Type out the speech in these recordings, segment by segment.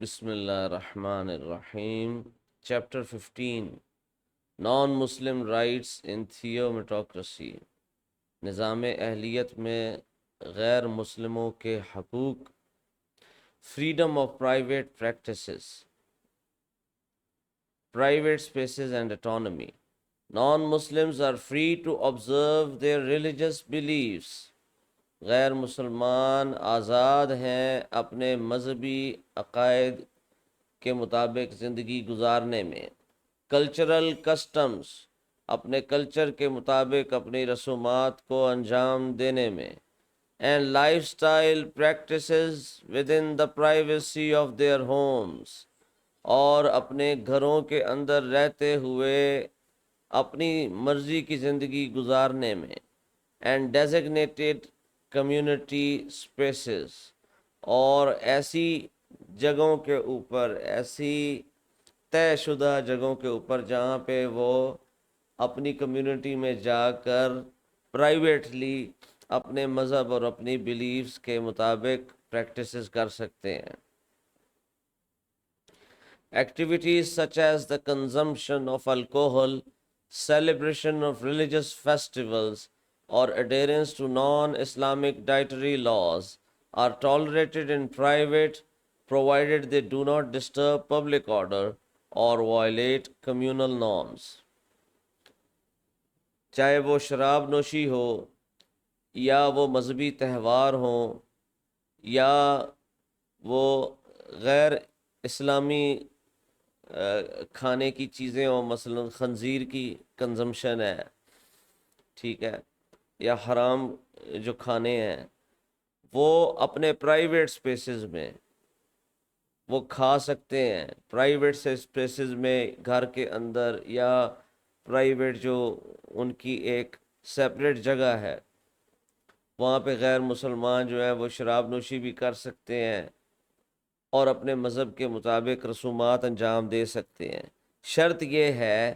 بسم اللہ الرحمن الرحیم۔ چیپٹر 15 نان مسلم رائٹس ان تھیومیٹوکریسی، نظام اہلیت میں غیر مسلموں کے حقوق، freedom of private practices, private spaces and autonomy. Non-Muslims are free to observe their religious beliefs. غیر مسلمان آزاد ہیں اپنے مذہبی عقائد کے مطابق زندگی گزارنے میں۔ کلچرل کسٹمز، اپنے کلچر کے مطابق اپنی رسومات کو انجام دینے میں۔ And lifestyle practices with in the privacy of their homes, اور اپنے گھروں کے اندر رہتے ہوئے اپنی مرضی کی زندگی گزارنے میں۔ اینڈ ڈیزگنیٹڈ کمیونٹی اسپیسز، اور ایسی جگہوں کے اوپر، ایسی طے شدہ جگہوں کے اوپر جہاں پہ وہ اپنی کمیونٹی میں جا کر پرائیویٹلی اپنے مذہب اور اپنی بیلیفز کے مطابق پریکٹسز کر سکتے ہیں۔ Activities such as the consumption of alcohol, celebration of religious festivals, or adherence to non-Islamic dietary laws are tolerated in private, provided they do not disturb public order or violate communal norms. چاہے وہ شراب نوشی ہو، یا وہ مذہبی تہوار ہوں، یا وہ غیر اسلامی کھانے کی چیزیں ہوں، مثلا خنزیر کی کنزمپشن ہے، ٹھیک ہے، یا حرام جو کھانے ہیں، وہ اپنے پرائیویٹ سپیسز میں وہ کھا سکتے ہیں۔ پرائیویٹ سپیسز میں، گھر کے اندر، یا پرائیویٹ جو ان کی ایک سیپریٹ جگہ ہے، وہاں پہ غیر مسلمان جو ہیں وہ شراب نوشی بھی کر سکتے ہیں اور اپنے مذہب کے مطابق رسومات انجام دے سکتے ہیں۔ شرط یہ ہے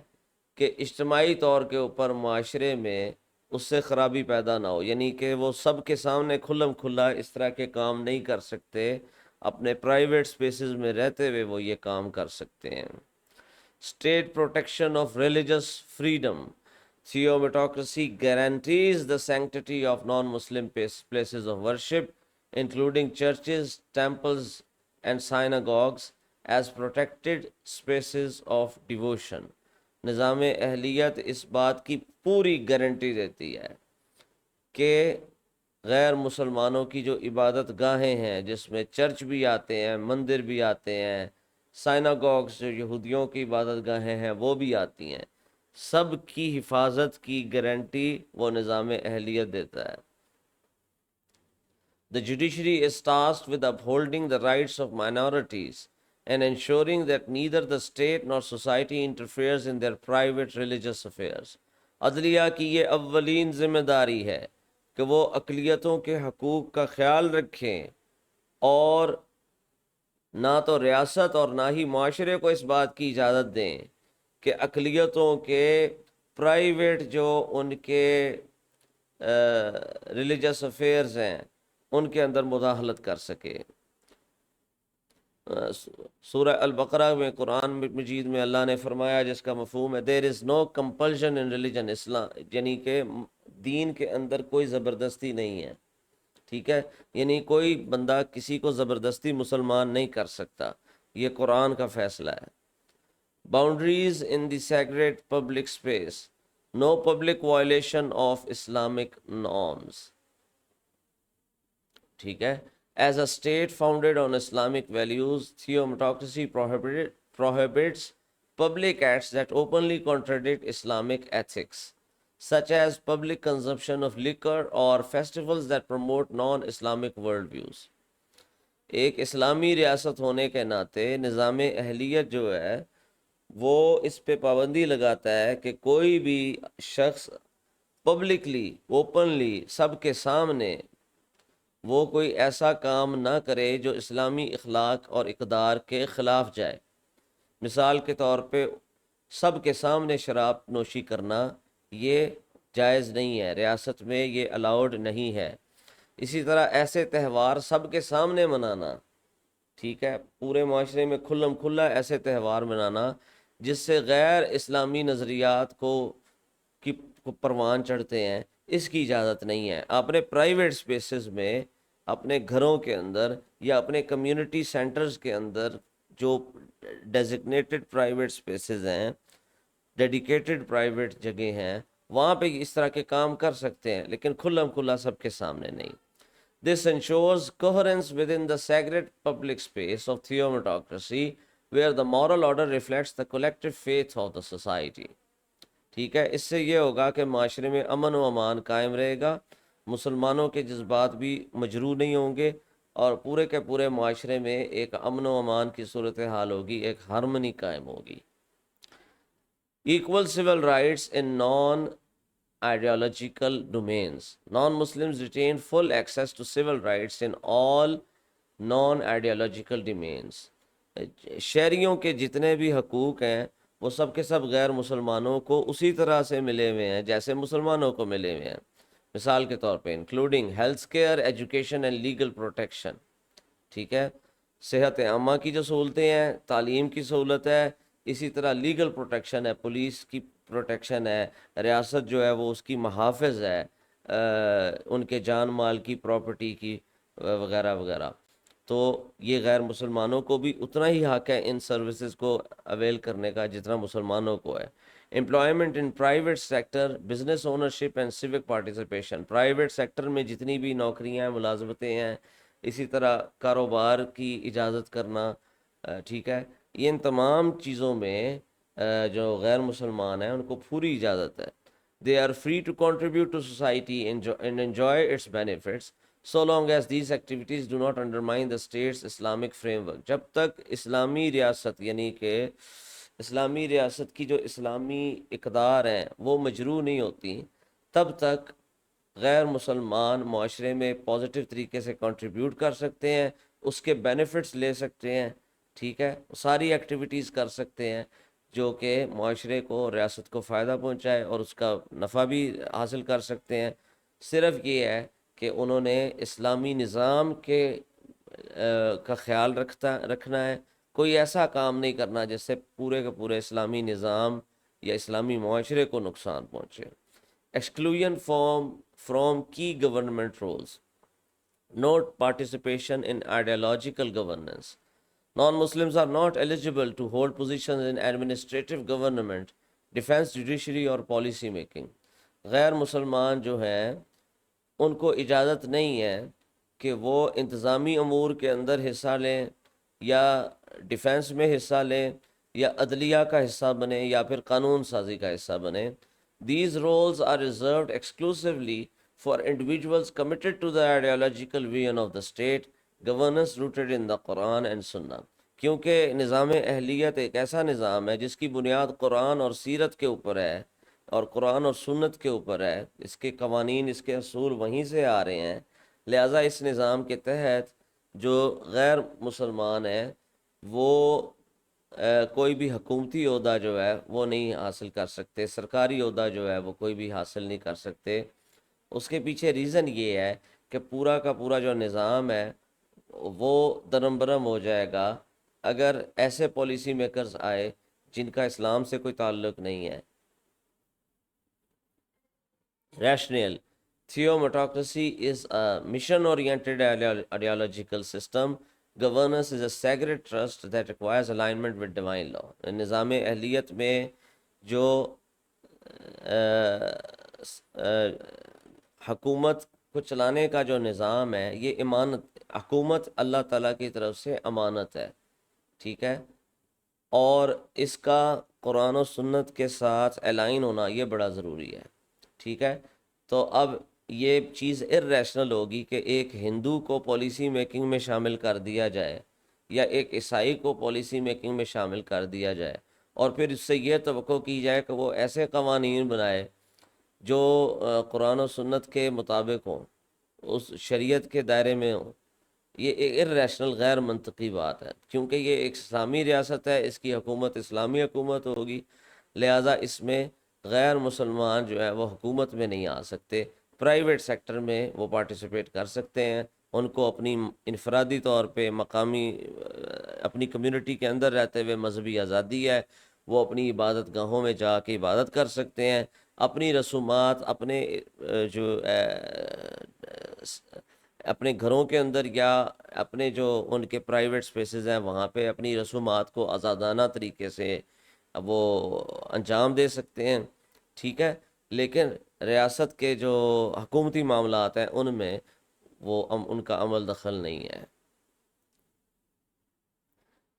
کہ اجتماعی طور کے اوپر معاشرے میں اس سے خرابی پیدا نہ ہو، یعنی کہ وہ سب کے سامنے کھلم کھلا اس طرح کے کام نہیں کر سکتے، اپنے پرائیویٹ سپیسز میں رہتے ہوئے وہ یہ کام کر سکتے ہیں۔ State protection of religious freedom, theometocracy guarantees the sanctity of non-Muslim places of worship, including churches, temples, and synagogues, as protected spaces of devotion. نظام اہلیت اس بات کی پوری گارنٹی دیتی ہے کہ غیر مسلمانوں کی جو عبادت گاہیں ہیں، جس میں چرچ بھی آتے ہیں، مندر بھی آتے ہیں، سائناگوگس جو یہودیوں کی عبادت گاہیں ہیں وہ بھی آتی ہیں، سب کی حفاظت کی گارنٹی وہ نظام اہلیت دیتا ہے۔ The judiciary is tasked with upholding the rights of minorities and ensuring that neither the state nor society interferes in their private religious affairs. عدلیہ کی یہ اولین ذمہ داری ہے کہ وہ اقلیتوں کے حقوق کا خیال رکھیں، اور نہ تو ریاست اور نہ ہی معاشرے کو اس بات کی اجازت دیں کہ اقلیتوں کے پرائیویٹ جو ان کے ریلیجس افیئرز ہیں ان کے اندر مداخلت کر سکے۔ سورہ البقرہ میں، قرآن مجید میں اللہ نے فرمایا، جس کا مفہوم ہے دیر از نو کمپلشن ان ریلیجن اسلام، یعنی کہ دین کے اندر کوئی زبردستی نہیں ہے، ٹھیک ہے، یعنی کوئی بندہ کسی کو زبردستی مسلمان نہیں کر سکتا، یہ قرآن کا فیصلہ ہے۔ Boundaries in the secret public space, no public violation of Islamic norms, ٹھیک ہے۔ As a state founded on Islamic values, theometocracy prohibits public acts that openly contradict Islamic ethics, such as public consumption of liquor or festivals that promote non-Islamic worldviews. ایک اسلامی ریاست ہونے کے ناطے نظام اہلیت جو ہے وہ اس پہ پابندی لگاتا ہے کہ کوئی بھی شخص پبلکلی، اوپنلی، سب کے سامنے وہ کوئی ایسا کام نہ کرے جو اسلامی اخلاق اور اقدار کے خلاف جائے۔ مثال کے طور پہ سب کے سامنے شراب نوشی کرنا یہ جائز نہیں ہے، ریاست میں یہ الاؤڈ نہیں ہے۔ اسی طرح ایسے تہوار سب کے سامنے منانا ٹھیک ہے، پورے معاشرے میں کھلم کھلا ایسے تہوار منانا جس سے غیر اسلامی نظریات کو پروان چڑھتے ہیں، اس کی اجازت نہیں ہے۔ اپنے پرائیویٹ سپیسز میں، اپنے گھروں کے اندر یا اپنے کمیونٹی سینٹرز کے اندر جو ڈیزگنیٹڈ پرائیویٹ سپیسز ہیں، ڈیڈیکیٹڈ پرائیویٹ جگہ ہیں، وہاں پہ اس طرح کے کام کر سکتے ہیں، لیکن کھلم کھلا سب کے سامنے نہیں۔ This ensures coherence within the sacred public space of theocracy, where the moral order reflects the collective faith of the society. ٹھیک ہے، اس سے یہ ہوگا کہ معاشرے میں امن و امان قائم رہے گا، مسلمانوں کے جذبات بھی مجروح نہیں ہوں گے، اور پورے کے پورے معاشرے میں ایک امن و امان کی صورتحال ہوگی، ایک ہارمنی قائم ہوگی۔ Equal civil rights in non-ideological domains. Non-Muslims retain full access to civil rights in all non-ideological domains. شہریوں کے جتنے بھی حقوق ہیں وہ سب کے سب غیر مسلمانوں کو اسی طرح سے ملے ہوئے ہیں جیسے مسلمانوں کو ملے ہوئے ہیں۔ مثال کے طور پہ including health care, education and legal protection, ٹھیک ہے، صحت عامہ کی جو سہولتیں ہیں، تعلیم کی سہولت ہے، اسی طرح لیگل پروٹیکشن ہے، پولیس کی پروٹیکشن ہے، ریاست جو ہے وہ اس کی محافظ ہے، ان کے جان مال کی، پراپرٹی کی، وغیرہ وغیرہ۔ تو یہ غیر مسلمانوں کو بھی اتنا ہی حق ہے ان سروسز کو اویل کرنے کا جتنا مسلمانوں کو ہے۔ Employment in private sector, business ownership and civic participation. Private sector میں جتنی بھی نوکریاں ہیں، ملازمتیں ہیں، اسی طرح کاروبار کی اجازت کرنا، ٹھیک ہے، یہ ان تمام چیزوں میں جو غیر مسلمان ہیں ان کو پوری اجازت ہے۔ They are free to contribute to society and enjoy its benefits so long as these activities do not undermine the state's Islamic framework۔ جب تک اسلامی ریاست، یعنی کہ اسلامی ریاست کی جو اسلامی اقدار ہیں وہ مجروح نہیں ہوتی، تب تک غیر مسلمان معاشرے میں پازیٹیو طریقے سے کنٹریبیوٹ کر سکتے ہیں، اس کے بینیفٹس لے سکتے ہیں، ٹھیک ہے، ساری ایکٹیویٹیز کر سکتے ہیں جو کہ معاشرے کو، ریاست کو فائدہ پہنچائے، اور اس کا نفع بھی حاصل کر سکتے ہیں۔ صرف یہ ہے کہ انہوں نے اسلامی نظام کا خیال رکھنا ہے، کوئی ایسا کام نہیں کرنا جس سے پورے کے پورے اسلامی نظام یا اسلامی معاشرے کو نقصان پہنچے۔ ایکسکلوژن فرام کی government roles, not participation in ideological governance. Non-Muslims are not eligible to hold positions in administrative government, defense, judiciary اور policy making۔ غیر مسلمان جو ہیں ان کو اجازت نہیں ہے کہ وہ انتظامی امور کے اندر حصہ لیں، یا ڈیفنس میں حصہ لیں، یا عدلیہ کا حصہ بنیں، یا پھر قانون سازی کا حصہ بنیں۔ These roles are reserved exclusively for individuals committed to the ideological vision of the state, governance rooted in the Quran and Sunnah۔ کیونکہ نظام اہلیت ایک ایسا نظام ہے جس کی بنیاد قرآن اور سیرت کے اوپر ہے، اور قرآن اور سنت کے اوپر ہے، اس کے قوانین، اس کے اصول وہیں سے آ رہے ہیں۔ لہٰذا اس نظام کے تحت جو غیر مسلمان ہیں وہ کوئی بھی حکومتی عہدہ جو ہے وہ نہیں حاصل کر سکتے، سرکاری عہدہ جو ہے وہ کوئی بھی حاصل نہیں کر سکتے۔ اس کے پیچھے ریزن یہ ہے کہ پورا کا پورا جو نظام ہے وہ درم برم ہو جائے گا اگر ایسے پالیسی میکرز آئے جن کا اسلام سے کوئی تعلق نہیں ہے۔ Rationale: Theocracy is a mission-oriented ideological system. Governance is a sacred trust that requires alignment with divine law۔ نظام اہلیت میں جو حکومت کو چلانے کا جو نظام ہے، یہ امانت، حکومت اللہ تعالیٰ کی طرف سے امانت ہے، ٹھیک ہے، اور اس کا قرآن و سنت کے ساتھ الائن ہونا یہ بڑا ضروری ہے، ٹھیک ہے۔ تو اب یہ چیز ارریشنل ہوگی کہ ایک ہندو کو پالیسی میکنگ میں شامل کر دیا جائے، یا ایک عیسائی کو پالیسی میکنگ میں شامل کر دیا جائے، اور پھر اس سے یہ توقع کی جائے کہ وہ ایسے قوانین بنائے جو قرآن و سنت کے مطابق ہوں، اس شریعت کے دائرے میں ہوں۔ یہ ایک ارریشنل، غیر منطقی بات ہے، کیونکہ یہ ایک اسلامی ریاست ہے، اس کی حکومت اسلامی حکومت ہوگی، لہٰذا اس میں غیر مسلمان جو ہے وہ حکومت میں نہیں آ سکتے، پرائیویٹ سیکٹر میں وہ پارٹیسپیٹ کر سکتے ہیں، ان کو اپنی انفرادی طور پہ مقامی اپنی کمیونٹی کے اندر رہتے ہوئے مذہبی آزادی ہے، وہ اپنی عبادت گاہوں میں جا کے عبادت کر سکتے ہیں، اپنی رسومات اپنے جو اپنے گھروں کے اندر یا اپنے جو ان کے پرائیویٹ سپیسز ہیں وہاں پہ اپنی رسومات کو آزادانہ طریقے سے وہ انجام دے سکتے ہیں، ٹھیک ہے۔ لیکن ریاست کے جو حکومتی معاملات ہیں ان میں وہ ان کا عمل دخل نہیں ہے۔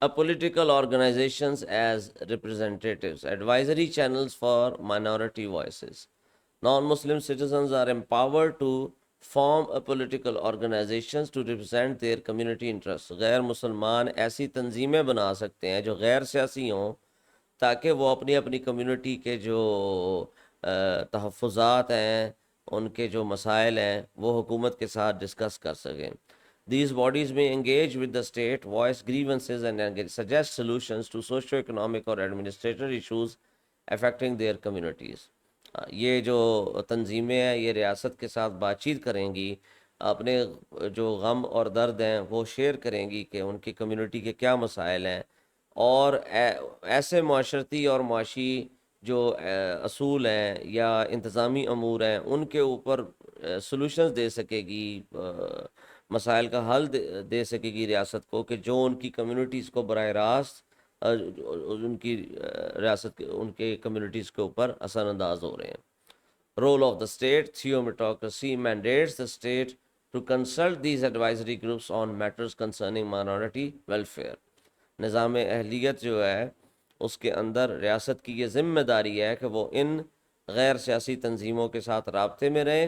Political organizations as representatives, advisory channels for minority voices. Non-Muslim citizens are empowered to form a political organizations to represent their community interests. غیر مسلمان ایسی تنظیمیں بنا سکتے ہیں جو غیر سیاسی ہوں، تاکہ وہ اپنی اپنی کمیونٹی کے جو تحفظات ہیں، ان کے جو مسائل ہیں، وہ حکومت کے ساتھ ڈسکس کر سکیں۔ These bodies may engage with the state, voice grievances, and suggest solutions to socio-economic or administrative issues affecting their communities. یہ جو تنظیمیں ہیں یہ ریاست کے ساتھ بات چیت کریں گی، اپنے جو غم اور درد ہیں وہ شیئر کریں گی کہ ان کی کمیونٹی کے کیا مسائل ہیں، اور ایسے معاشرتی اور معاشی جو اصول ہیں یا انتظامی امور ہیں ان کے اوپر سلوشنز دے سکے گی، مسائل کا حل دے سکے گی ریاست کو، کہ جو ان کی کمیونٹیز کو براہ راست ان کی ریاست کے ان کے کمیونٹیز کے اوپر اثر انداز ہو رہے ہیں۔ Role of the state, theomatocracy mandates the state to consult these advisory groups on matters concerning minority welfare. نظام اہلیت جو ہے اس کے اندر ریاست کی یہ ذمہ داری ہے کہ وہ ان غیر سیاسی تنظیموں کے ساتھ رابطے میں رہیں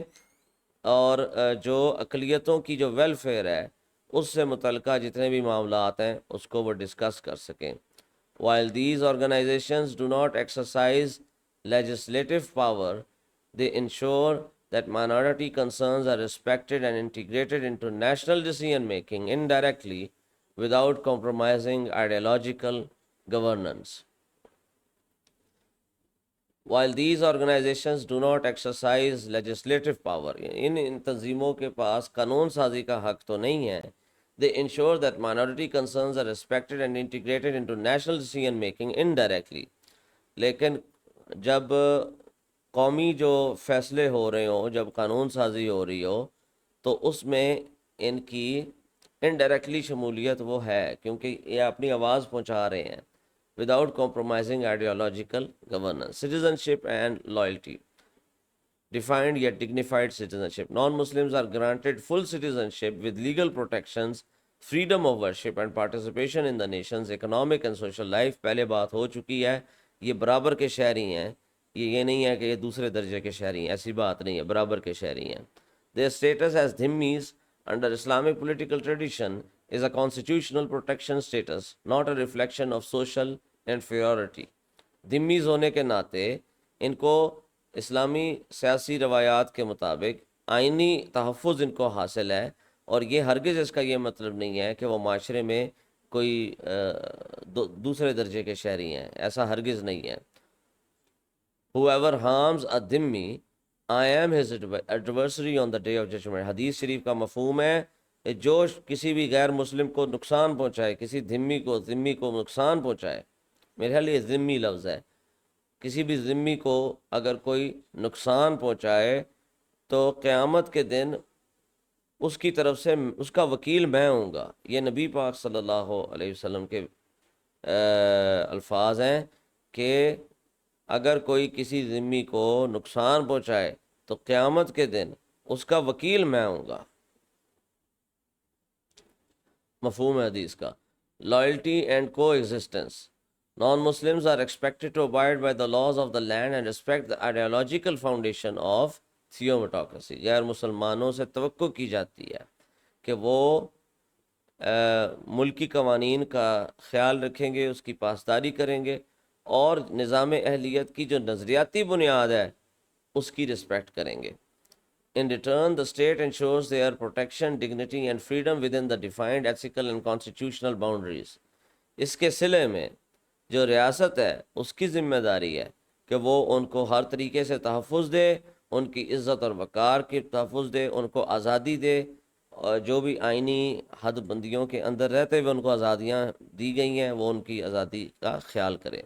اور جو اقلیتوں کی جو ویلفیئر ہے اس سے متعلقہ جتنے بھی معاملات ہیں اس کو وہ ڈسکس کر سکیں۔ While these organizations do not exercise legislative power, they ensure that minority concerns are respected and integrated into national decision making indirectly without compromising ideological governance. While these organizations do not exercise legislative power, ان تنظیموں کے پاس قانون سازی کا حق تو نہیں ہے، they ensure that minority concerns are respected and integrated into national decision making indirectly. لیکن جب قومی جو فیصلے ہو رہے ہوں، جب قانون سازی ہو رہی ہو، تو اس میں ان کی انڈائریکٹلی شمولیت وہ ہے، کیونکہ یہ اپنی آواز پہنچا رہے ہیں without compromising ideological governance. Citizenship and loyalty. Defined yet dignified citizenship. Non-Muslims are granted full citizenship with legal protections, freedom of worship and participation in the nation's economic and social life. پہلے بات ہو چکی ہے، یہ برابر کے شہری ہیں، یہ نہیں ہے کہ یہ دوسرے درجے کے شہری ہیں، ایسی بات نہیں ہے، برابر کے شہری ہیں۔ Their status as dhimmis under Islamic political tradition is a constitutional protection status, not a reflection of social inferiority. dhimmis ہونے کے ناطے ان کو اسلامی سیاسی روایات کے مطابق آئینی تحفظ ان کو حاصل ہے، اور یہ ہرگز اس کا یہ مطلب نہیں ہے کہ وہ معاشرے میں کوئی دوسرے درجے کے شہری ہیں، ایسا ہرگز نہیں ہے۔ Whoever harms a dhimmi, I am his adversary on the day of judgment. حدیث شریف کا مفہوم ہے کہ جو کسی بھی غیر مسلم کو نقصان پہنچائے، کسی ذمی کو نقصان پہنچائے، میرے خیال یہ ذمی لفظ ہے، کسی بھی ذمی کو اگر کوئی نقصان پہنچائے تو قیامت کے دن اس کی طرف سے اس کا وکیل میں ہوں گا۔ یہ نبی پاک صلی اللہ علیہ وسلم کے الفاظ ہیں کہ اگر کوئی کسی ذمی کو نقصان پہنچائے تو قیامت کے دن اس کا وکیل میں ہوں گا۔ مفہوم حدیث کا۔ Loyalty and coexistence. Non-Muslims are expected to abide by the laws of the land and respect the ideological foundation of theometocracy. غیر مسلمانوں سے توقع کی جاتی ہے کہ وہ ملکی قوانین کا خیال رکھیں گے، اس کی پاسداری کریں گے، اور نظام اہلیت کی جو نظریاتی بنیاد ہے اس کی رسپیکٹ کریں گے۔ In return, the state ensures their protection, dignity and freedom within the defined ethical and constitutional boundaries. اس کے صلے میں جو ریاست ہے اس کی ذمہ داری ہے کہ وہ ان کو ہر طریقے سے تحفظ دے، ان کی عزت اور وقار کی تحفظ دے، ان کو آزادی دے، اور جو بھی آئینی حد بندیوں کے اندر رہتے ہوئے ان کو آزادیاں دی گئی ہیں وہ ان کی آزادی کا خیال کریں.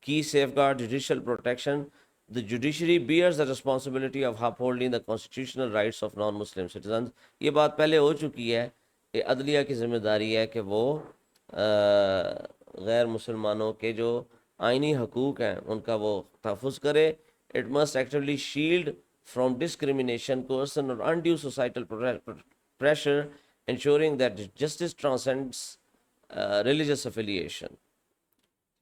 Key safeguard judicial protection. The judiciary bears the responsibility of upholding the constitutional rights of non-Muslim citizens. یہ بات پہلے ہو چکی ہے کہ عدلیہ کی ذمہ داری ہے کہ وہ غیر مسلمانوں کے جو آئینی حقوق ہیں ان کا وہ تحفظ کرے. It must actively shield from discrimination, coercion or undue societal pressure, ensuring that justice transcends religious affiliation.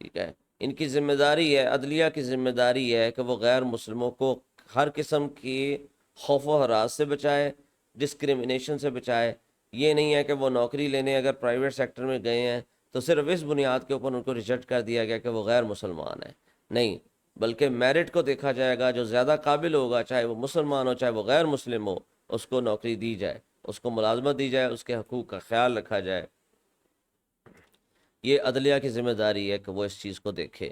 ٹھیک ہے. ان کی ذمہ داری ہے، عدلیہ کی ذمہ داری ہے کہ وہ غیر مسلموں کو ہر قسم کی خوف و ہراس سے بچائے، ڈسکریمنیشن سے بچائے. یہ نہیں ہے کہ وہ نوکری لینے اگر پرائیویٹ سیکٹر میں گئے ہیں تو صرف اس بنیاد کے اوپر ان کو ریجیکٹ کر دیا گیا کہ وہ غیر مسلمان ہیں. نہیں، بلکہ میرٹ کو دیکھا جائے گا، جو زیادہ قابل ہوگا چاہے وہ مسلمان ہو چاہے وہ غیر مسلم ہو، اس کو نوکری دی جائے، اس کو ملازمت دی جائے، اس کے حقوق کا خیال رکھا جائے. یہ عدلیہ کی ذمہ داری ہے کہ وہ اس چیز کو دیکھے.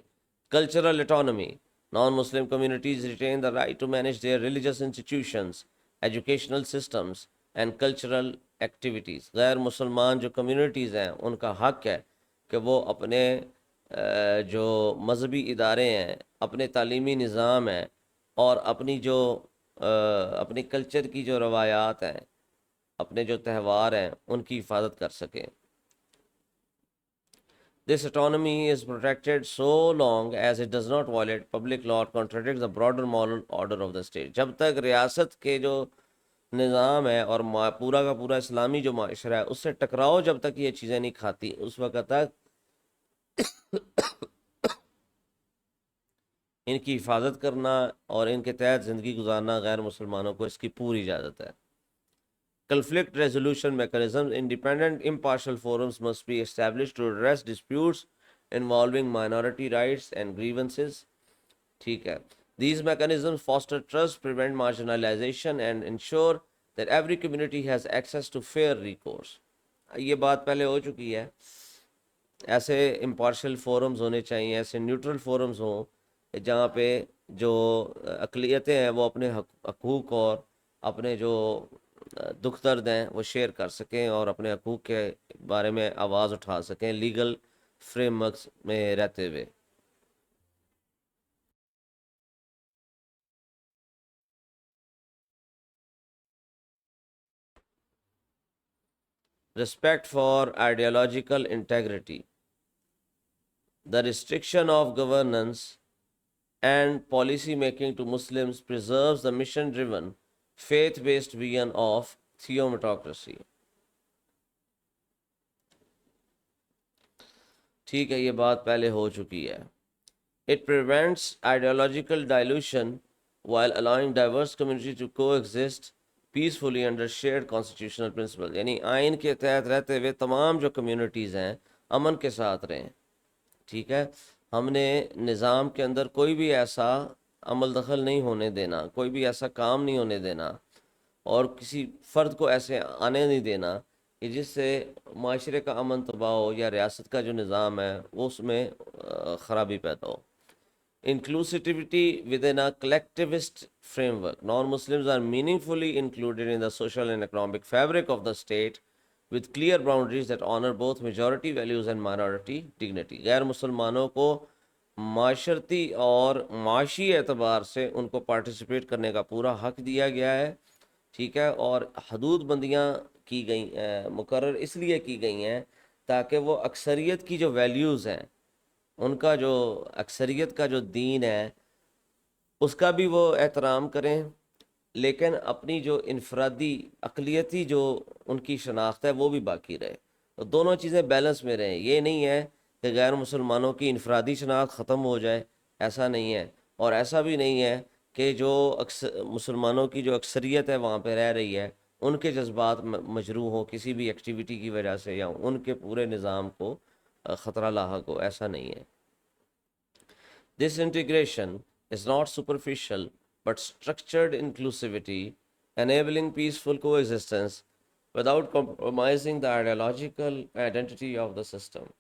Cultural autonomy. Non Muslim communities retain the right to manage their religious institutions, educational systems and cultural activities. غیر مسلمان جو کمیونٹیز ہیں ان کا حق ہے کہ وہ اپنے جو مذہبی ادارے ہیں، اپنے تعلیمی نظام ہیں اور اپنی جو اپنی کلچر کی جو روایات ہیں، اپنے جو تہوار ہیں ان کی حفاظت کر سکیں. This autonomy is protected so long as it does not violate public law or contradict the broader moral order of the state. جب تک ریاست کے جو نظام ہے اور پورا کا پورا اسلامی جو معاشرہ ہے اس سے ٹکراؤ جب تک یہ چیزیں نہیں کھاتی، اس وقت تک ان کی حفاظت کرنا اور ان کے تحت زندگی گزارنا غیر مسلمانوں کو اس کی پوری اجازت ہے. Conflict resolution mechanisms. Independent, impartial forums must be established to address disputes involving minority rights and grievances. ٹھیک ہے. These mechanisms foster trust, prevent marginalization, and ensure that every community has access to fair recourse. یہ بات پہلے ہو چکی ہے. ایسے impartial forums ہونے چاہیے، ایسے نیوٹرل فورمز ہوں جہاں پہ جو اقلیتیں ہیں وہ اپنے حقوق اور اپنے جو دکھ درد ہیں وہ شیئر کر سکیں اور اپنے حقوق کے بارے میں آواز اٹھا سکیں لیگل فریم ورکس میں رہتے ہوئے. Respect for ideological integrity. The restriction of governance and policy making to Muslims preserves the mission driven, faith based vision of theocracy. ٹھیک ہے، یہ بات پہلے ہو چکی ہے. It prevents ideological dilution while allowing diverse communities to coexist peacefully under shared constitutional principles. یعنی آئین کے تحت رہتے ہوئے تمام جو کمیونٹیز ہیں امن کے ساتھ رہیں. ٹھیک ہے، ہم نے نظام کے اندر کوئی بھی ایسا عمل دخل نہیں ہونے دینا، کوئی بھی ایسا کام نہیں ہونے دینا اور کسی فرد کو ایسے آنے نہیں دینا کہ جس سے معاشرے کا امن تباہ ہو یا ریاست کا جو نظام ہے وہ اس میں خرابی پیدا ہو. Inclusivity within a collectivist framework. Non-Muslims are meaningfully included in the social and economic fabric of the state with clear boundaries that honor both majority values and minority dignity. غیر مسلمانوں کو معاشرتی اور معاشی اعتبار سے ان کو پارٹیسپیٹ کرنے کا پورا حق دیا گیا ہے. ٹھیک ہے، اور حدود بندیاں کی گئی مقرر اس لیے کی گئی ہیں تاکہ وہ اکثریت کی جو ویلیوز ہیں، ان کا جو اکثریت کا جو دین ہے اس کا بھی وہ احترام کریں، لیکن اپنی جو انفرادی اقلیتی جو ان کی شناخت ہے وہ بھی باقی رہے. تو دونوں چیزیں بیلنس میں رہیں. یہ نہیں ہے کہ غیر مسلمانوں کی انفرادی شناخت ختم ہو جائے، ایسا نہیں ہے. اور ایسا بھی نہیں ہے کہ جو مسلمانوں کی جو اکثریت ہے وہاں پہ رہ رہی ہے ان کے جذبات مجروح ہوں کسی بھی ایکٹیویٹی کی وجہ سے یا ان کے پورے نظام کو خطرہ لاحق ہو، ایسا نہیں ہے. This integration is not superficial but structured inclusivity, enabling peaceful coexistence without compromising the ideological identity of the system.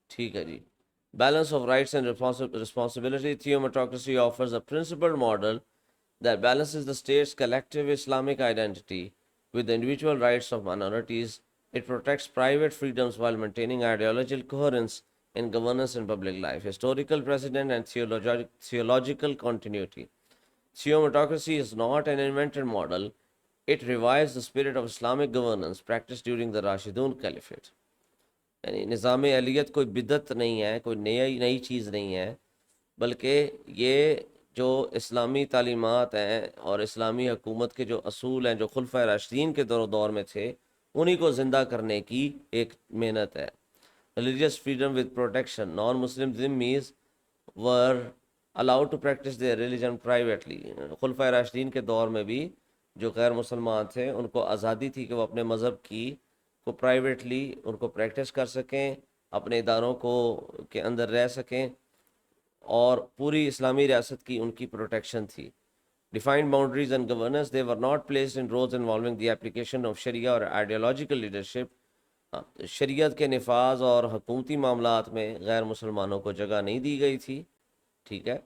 ٹھیک ہے جی. Balance of rights and responsibility. Theocracy offers a principled model that balances the state's collective Islamic identity with the individual rights of minorities. It protects private freedoms while maintaining ideological coherence in governance and public life, historical precedent, and theological continuity. Theocracy is not an invented model, it revives the spirit of Islamic governance practiced during the Rashidun Caliphate. یعنی نظام اہلیت کوئی بدعت نہیں ہے، کوئی نئی چیز نہیں ہے، بلکہ یہ جو اسلامی تعلیمات ہیں اور اسلامی حکومت کے جو اصول ہیں جو خلفۂ راشدین کے دور میں تھے، انہی کو زندہ کرنے کی ایک محنت ہے. Religious freedom with protection. Non Muslim dhimmis were allowed to practice their religion privately. خلفۂ راشدین کے دور میں بھی جو غیر مسلمان تھے ان کو آزادی تھی کہ وہ اپنے مذہب کو پرائیویٹلی ان کو پریکٹس کر سکیں، اپنے اداروں کے اندر رہ سکیں، اور پوری اسلامی ریاست کی ان کی پروٹیکشن تھی. Defined boundaries and governance, they were not placed in roles involving the application of Sharia or ideological leadership. شریعت کے نفاذ اور حکومتی معاملات میں غیر مسلمانوں کو جگہ نہیں دی گئی تھی، ٹھیک ہے،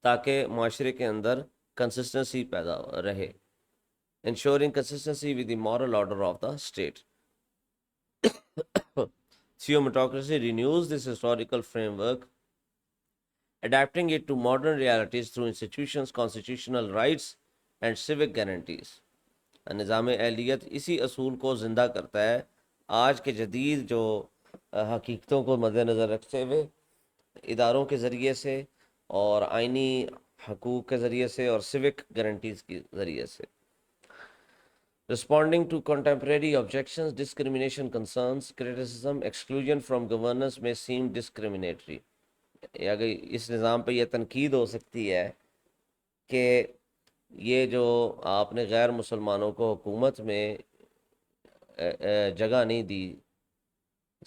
تاکہ معاشرے کے اندر کنسسٹنسی پیدا رہے. ensuring consistency with the moral order of the state. Theocracy renews this historical framework, adapting it to modern realities through institutions, constitutional rights, and civic guarantees. نظام اہلیت اسی اصول کو زندہ کرتا ہے آج کے جدید جو حقیقتوں کو مد نظر رکھتے ہوئے، اداروں کے ذریعے سے اور آئینی حقوق کے ذریعے سے اور سیوک گارنٹیز کے ذریعے سے. Responding to contemporary objections, discrimination concerns, criticism, exclusion from governance may seem discriminatory. اگر اس نظام پہ یہ تنقید ہو سکتی ہے کہ یہ جو آپ نے غیر مسلمانوں کو حکومت میں جگہ نہیں دی،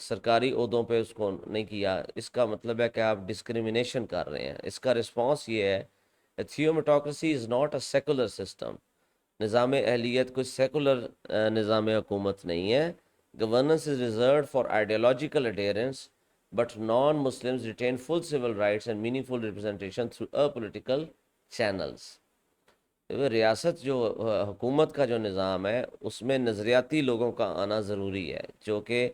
سرکاری عہدوں پہ اس کو نہیں کیا، اس کا مطلب ہے کہ آپ ڈسکریمنیشن کر رہے ہیں. اس کا رسپانس یہ ہے theomatocracy is not a secular system. نظام اہلیت کوئی سیکولر نظام حکومت نہیں ہے. Governance is reserved for ideological adherence but non Muslims retain full civil rights and meaningful representation through political channels. ریاست جو حکومت کا جو نظام ہے اس میں نظریاتی لوگوں کا آنا ضروری ہے، جو کہ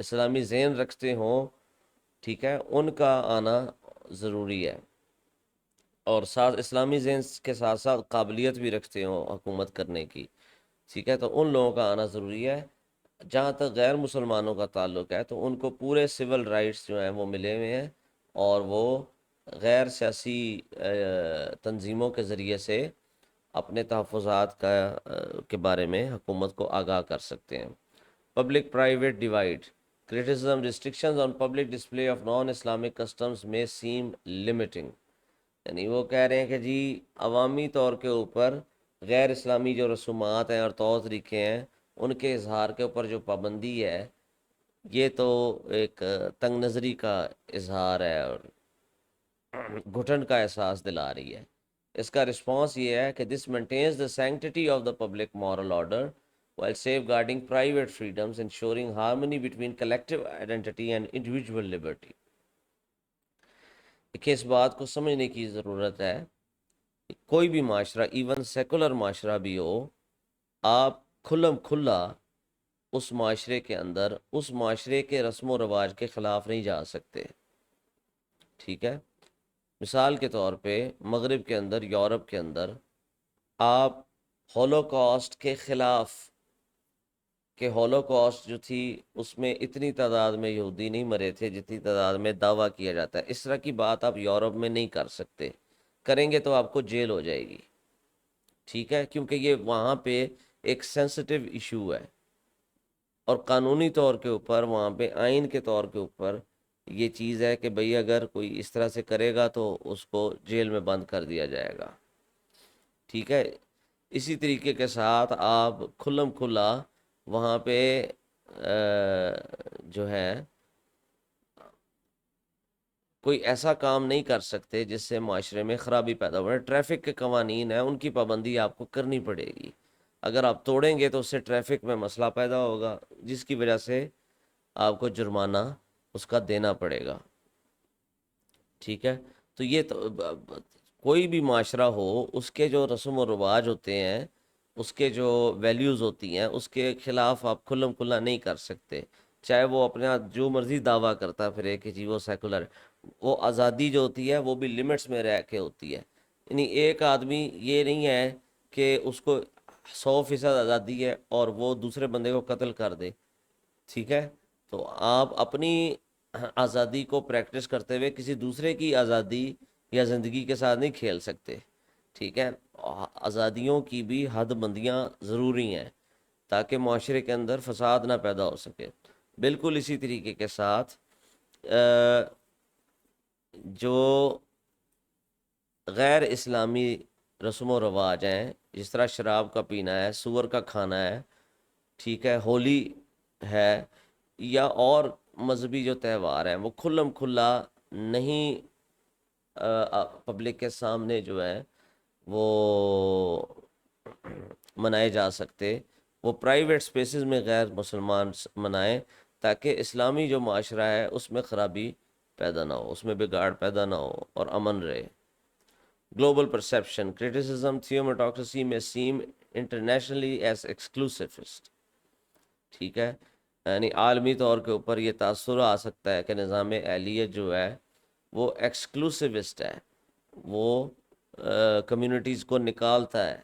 اسلامی ذہن رکھتے ہوں، ٹھیک ہے، ان کا آنا ضروری ہے، اور ساتھ اسلامی ذہن کے ساتھ ساتھ قابلیت بھی رکھتے ہوں حکومت کرنے کی، ٹھیک ہے، تو ان لوگوں کا آنا ضروری ہے. جہاں تک غیر مسلمانوں کا تعلق ہے تو ان کو پورے سول رائٹس جو ہیں وہ ملے ہوئے ہیں، اور وہ غیر سیاسی تنظیموں کے ذریعے سے اپنے تحفظات کے بارے میں حکومت کو آگاہ کر سکتے ہیں. Public private divide. Criticism, restrictions on public display of non-Islamic customs may seem limiting. یعنی وہ کہہ رہے ہیں کہ جی عوامی طور کے اوپر غیر اسلامی جو رسومات ہیں اور طور طریقے ہیں ان کے اظہار کے اوپر جو پابندی ہے یہ تو ایک تنگ نظری کا اظہار ہے اور گھٹن کا احساس دلا رہی ہے. اس کا رسپانس یہ ہے کہ this maintains the sanctity of the public moral order while safeguarding private freedoms, ensuring harmony between collective identity and individual liberty. کہ اس بات کو سمجھنے کی ضرورت ہے کہ کوئی بھی معاشرہ، ایون سیکولر معاشرہ بھی ہو، آپ کھلم کھلا اس معاشرے کے اندر اس معاشرے کے رسم و رواج کے خلاف نہیں جا سکتے، ٹھیک ہے. مثال کے طور پہ مغرب کے اندر، یورپ کے اندر، آپ ہولوکاسٹ کے خلاف، کہ ہولوکاسٹ جو تھی اس میں اتنی تعداد میں یہودی نہیں مرے تھے جتنی تعداد میں دعویٰ کیا جاتا ہے، اس طرح کی بات آپ یورپ میں نہیں کر سکتے. کریں گے تو آپ کو جیل ہو جائے گی، ٹھیک ہے، کیونکہ یہ وہاں پہ ایک سینسٹیو ایشو ہے، اور قانونی طور کے اوپر وہاں پہ آئین کے طور کے اوپر یہ چیز ہے کہ بھئی اگر کوئی اس طرح سے کرے گا تو اس کو جیل میں بند کر دیا جائے گا، ٹھیک ہے. اسی طریقے کے ساتھ آپ کھلم کھلا وہاں پہ جو ہے کوئی ایسا کام نہیں کر سکتے جس سے معاشرے میں خرابی پیدا ہو. ٹریفک کے قوانین ہیں ان کی پابندی آپ کو کرنی پڑے گی، اگر آپ توڑیں گے تو اس سے ٹریفک میں مسئلہ پیدا ہوگا جس کی وجہ سے آپ کو جرمانہ اس کا دینا پڑے گا، ٹھیک ہے. تو یہ تو کوئی بھی معاشرہ ہو اس کے جو رسم و رواج ہوتے ہیں، اس کے جو ویلیوز ہوتی ہیں، اس کے خلاف آپ کھلم کھلا نہیں کر سکتے، چاہے وہ اپنے ہاتھ جو مرضی دعویٰ کرتا پھرے کہ جی وہ سیکولر ہے۔ وہ آزادی جو ہوتی ہے وہ بھی لمٹس میں رہ کے ہوتی ہے، یعنی ایک آدمی یہ نہیں ہے کہ اس کو 100% آزادی ہے اور وہ دوسرے بندے کو قتل کر دے، ٹھیک ہے؟ تو آپ اپنی آزادی کو پریکٹس کرتے ہوئے کسی دوسرے کی آزادی یا زندگی کے ساتھ نہیں کھیل سکتے، ٹھیک ہے؟ آزادیوں کی بھی حد بندیاں ضروری ہیں تاکہ معاشرے کے اندر فساد نہ پیدا ہو سکے۔ بالکل اسی طریقے کے ساتھ جو غیر اسلامی رسم و رواج ہیں، جس طرح شراب کا پینا ہے، سور کا کھانا ہے، ٹھیک ہے، ہولی ہے، یا اور مذہبی جو تہوار ہیں، وہ کھلم کھلا نہیں پبلک کے سامنے جو ہے وہ منائے جا سکتے۔ وہ پرائیویٹ سپیسز میں غیر مسلمان منائیں تاکہ اسلامی جو معاشرہ ہے اس میں خرابی پیدا نہ ہو، اس میں بگاڑ پیدا نہ ہو اور امن رہے۔ گلوبل پرسیپشن کرٹیسزم تھیومیٹوکریسی میں سیم انٹرنیشنلی ایز ایکسکلوسیوسٹ، ٹھیک ہے، یعنی عالمی طور کے اوپر یہ تاثر آ سکتا ہے کہ نظام اہلیت جو ہے وہ ایکسکلوسیوسٹ ہے، وہ کمیونٹیز کو نکالتا ہے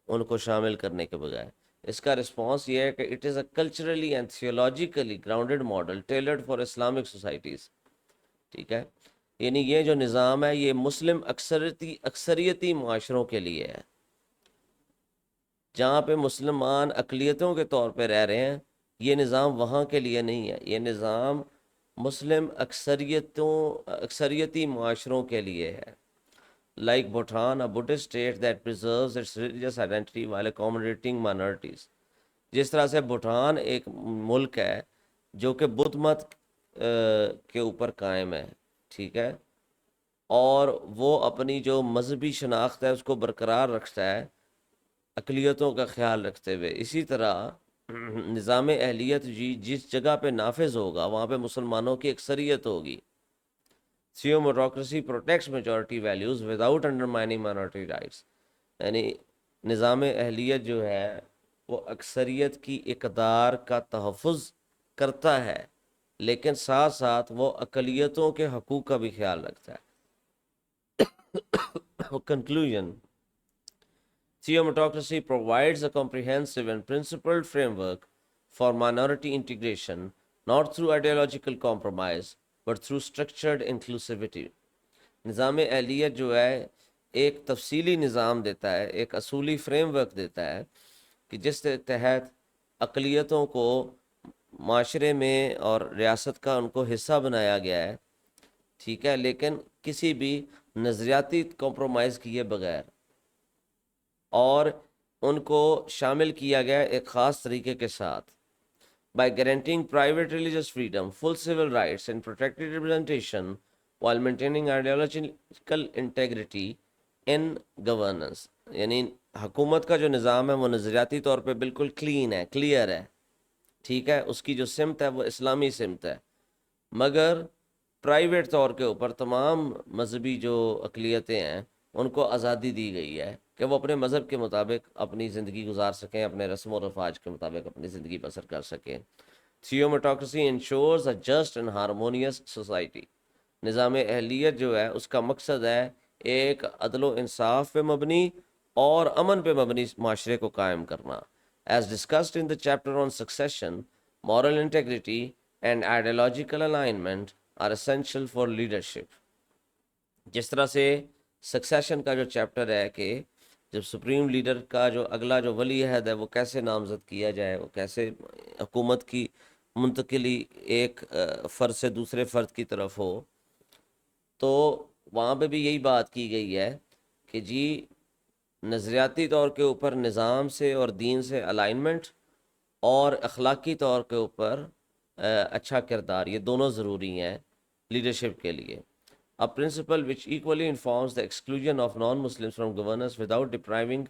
ان کو شامل کرنے کے بجائے۔ اس کا رسپانس یہ ہے کہ it is a culturally and theologically grounded model tailored for Islamic societies, ٹھیک ہے، یعنی یہ جو نظام ہے یہ مسلم اکثریتی معاشروں کے لیے ہے، جہاں پہ مسلمان اقلیتوں کے طور پہ رہ رہے ہیں، یہ نظام وہاں کے لیے نہیں ہے، یہ نظام مسلم اکثریتی معاشروں کے لیے ہے۔ like Bhutan, a Buddhist state that preserves its religious identity while accommodating minorities۔ جس طرح سے بھوٹان ایک ملک ہے جو کہ بدھ مت کے اوپر قائم ہے، ٹھیک ہے، اور وہ اپنی جو مذہبی شناخت ہے اس کو برقرار رکھتا ہے اقلیتوں کا خیال رکھتے ہوئے۔ اسی طرح نظام اہلیت جی جس جگہ پہ نافذ ہوگا وہاں پہ مسلمانوں کی اکثریت ہوگی۔ Theocracy protects majority values without undermining minority rights، یعنی نظام اہلیت جو ہے وہ اکثریت کی اقدار کا تحفظ کرتا ہے لیکن ساتھ ساتھ وہ اقلیتوں کے حقوق کا بھی خیال رکھتا ہے۔ Conclusion: Theocracy provides a comprehensive and principled framework for minority integration, not through ideological compromise, but through structured inclusivity۔ نظام اہلیت جو ہے ایک تفصیلی نظام دیتا ہے، ایک اصولی فریم ورک دیتا ہے کہ جس کے تحت اقلیتوں کو معاشرے میں اور ریاست کا ان کو حصہ بنایا گیا ہے، ٹھیک ہے، لیکن کسی بھی نظریاتی کمپرومائز کیے بغیر، اور ان کو شامل کیا گیا ایک خاص طریقے کے ساتھ۔ By guaranteeing private religious freedom, full civil rights and protected representation while maintaining ideological integrity in governance، یعنی حکومت کا جو نظام ہے وہ نظریاتی طور پہ بالکل کلین ہے، کلیئر ہے، ٹھیک ہے، اس کی جو سمت ہے وہ اسلامی سمت ہے، مگر پرائیویٹ طور کے اوپر تمام مذہبی جو اقلیتیں ہیں ان کو آزادی دی گئی ہے کہ وہ اپنے مذہب کے مطابق اپنی زندگی گزار سکیں، اپنے رسم و رواج کے مطابق اپنی زندگی بسر کر سکیں۔ Theocracy ensures a just and harmonious society۔ نظام اہلیت جو ہے اس کا مقصد ہے ایک عدل و انصاف پہ مبنی اور امن پہ مبنی معاشرے کو قائم کرنا۔ As discussed in the chapter on succession, moral integrity and ideological alignment are essential for leadership۔ جس طرح سے سکسیشن کا جو چیپٹر ہے کہ جب سپریم لیڈر کا جو اگلا جو ولی عہد ہے وہ کیسے نامزد کیا جائے، وہ کیسے حکومت کی منتقلی ایک فرد سے دوسرے فرد کی طرف ہو، تو وہاں پہ بھی یہی بات کی گئی ہے کہ جی نظریاتی طور کے اوپر نظام سے اور دین سے الائنمنٹ اور اخلاقی طور کے اوپر اچھا کردار، یہ دونوں ضروری ہیں لیڈرشپ کے لیے۔ A principle which equally informs the exclusion of non-Muslims from governance without depriving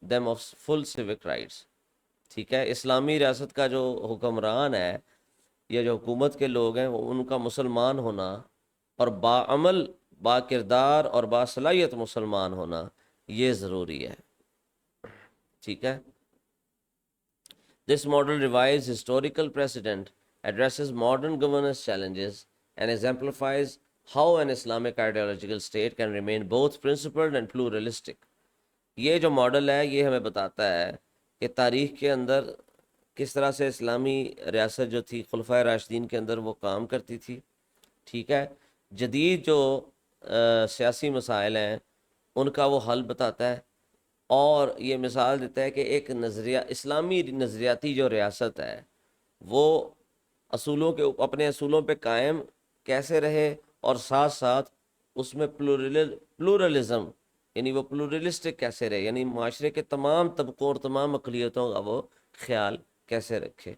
them of full civic rights۔ ٹھیک ہے، اسلامی ریاست کا جو حکمران ہے یا جو حکومت کے لوگ ہیں ان کا مسلمان ہونا اور باعمل با کردار اور باصلاحیت مسلمان ہونا یہ ضروری ہے. ٹھیک ہے. This model revives historical precedent, addresses modern governance challenges, and exemplifies how an Islamic ideological state can remain both principled and pluralistic. یہ جو ماڈل ہے یہ ہمیں بتاتا ہے کہ تاریخ کے اندر کس طرح سے اسلامی ریاست جو تھی خلفائے راشدین کے اندر وہ کام کرتی تھی. ٹھیک ہے. جدید جو سیاسی مسائل ہیں ان کا وہ حل بتاتا ہے، اور یہ مثال دیتا ہے کہ ایک اسلامی نظریاتی جو ریاست ہے وہ اپنے اصولوں پہ قائم کیسے رہے، اور ساتھ ساتھ اس میں پلورلزم یعنی وہ پلورلسٹک کیسے رہے، یعنی معاشرے کے تمام طبقوں اور تمام اقلیتوں کا وہ خیال کیسے رکھے.